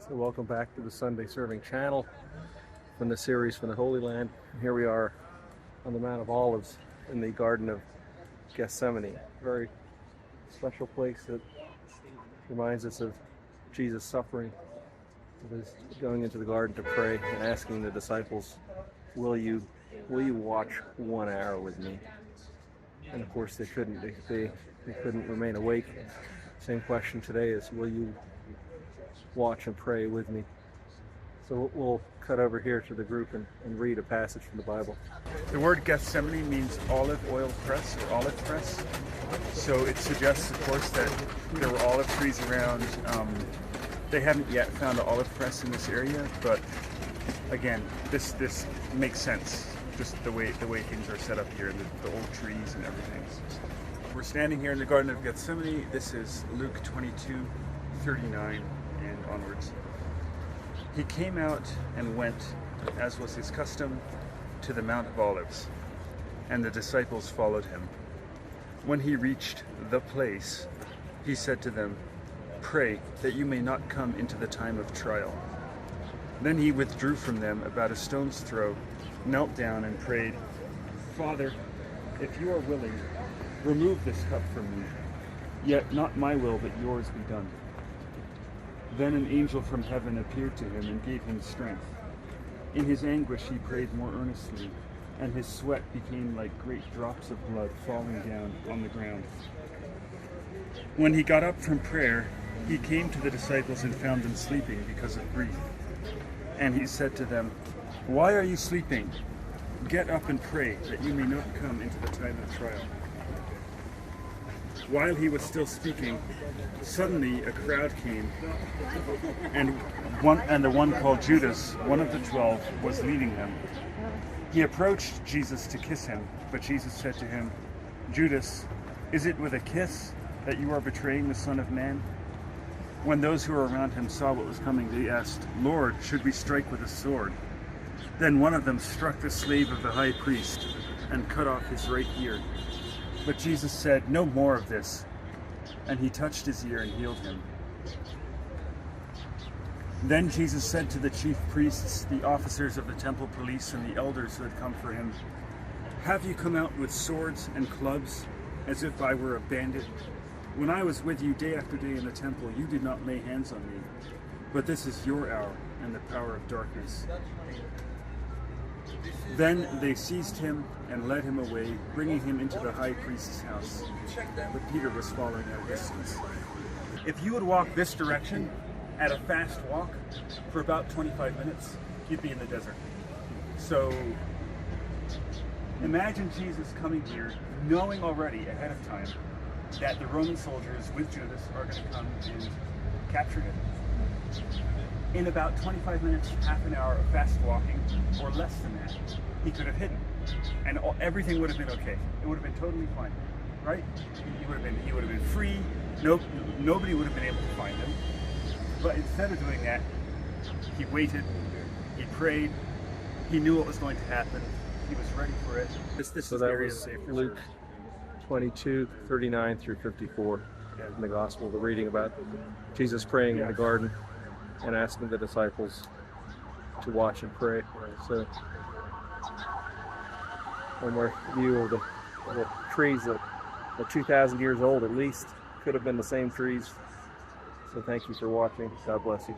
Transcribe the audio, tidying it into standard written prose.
So welcome back to the Sunday Serving channel from the series from the Holy Land. And here we are on the Mount of Olives in the Garden of Gethsemane. A very special place that reminds us of Jesus' suffering. He was going into the garden to pray and asking the disciples, will you watch 1 hour with me? And of course they couldn't. They couldn't remain awake. Same question today is, will you watch and pray with me? So we'll cut over here to the group and read a passage from the Bible. The word Gethsemane means olive oil press or olive press. So it suggests, of course, that there were olive trees around. They haven't yet found an olive press in this area, but again, this makes sense. Just the way things are set up here, the old trees and everything. We're standing here in the Garden of Gethsemane. This is Luke 22:39 and onwards. He came out and went, as was his custom, to the Mount of Olives, and the disciples followed him. When he reached the place, he said to them, "Pray that you may not come into the time of trial." Then he withdrew from them about a stone's throw, knelt down and prayed, "Father, if you are willing, remove this cup from me. Yet not my will, but yours be done." Then an angel from heaven appeared to him and gave him strength. In his anguish he prayed more earnestly, and his sweat became like great drops of blood falling down on the ground. When he got up from prayer, he came to the disciples and found them sleeping because of grief. And he said to them, "Why are you sleeping? Get up and pray, that you may not come into the time of trial." While he was still speaking, suddenly a crowd came, and the one called Judas, one of the 12, was leading them. He approached Jesus to kiss him, but Jesus said to him, "Judas, is it with a kiss that you are betraying the Son of Man?" When those who were around him saw what was coming, they asked, "Lord, should we strike with a sword?" Then one of them struck the slave of the high priest and cut off his right ear. But Jesus said, "No more of this." And he touched his ear and healed him. Then Jesus said to the chief priests, the officers of the temple police, and the elders who had come for him, "Have you come out with swords and clubs, as if I were a bandit? When I was with you day after day in the temple, you did not lay hands on me. But this is your hour and the power of darkness." Then they seized him and led him away, bringing him into the high priest's house. But Peter was following at a distance. If you would walk this direction at a fast walk for about 25 minutes, you'd be in the desert. So imagine Jesus coming here, knowing already ahead of time that the Roman soldiers with Judas are going to come and capture him. In about 25 minutes, half an hour of fast walking, or less than that, he could have hidden, and everything would have been okay. It would have been totally fine, right? He would have been free. Nobody would have been able to find him. But instead of doing that, he waited. He prayed. He knew what was going to happen. He was ready for it. So that was Luke 22:39 through 54 in the Gospel. The reading about Jesus praying in the garden and asking the disciples to watch and pray. So one more view of the trees that are 2,000 years old at least. Could have been the same trees. So thank you for watching. God bless you.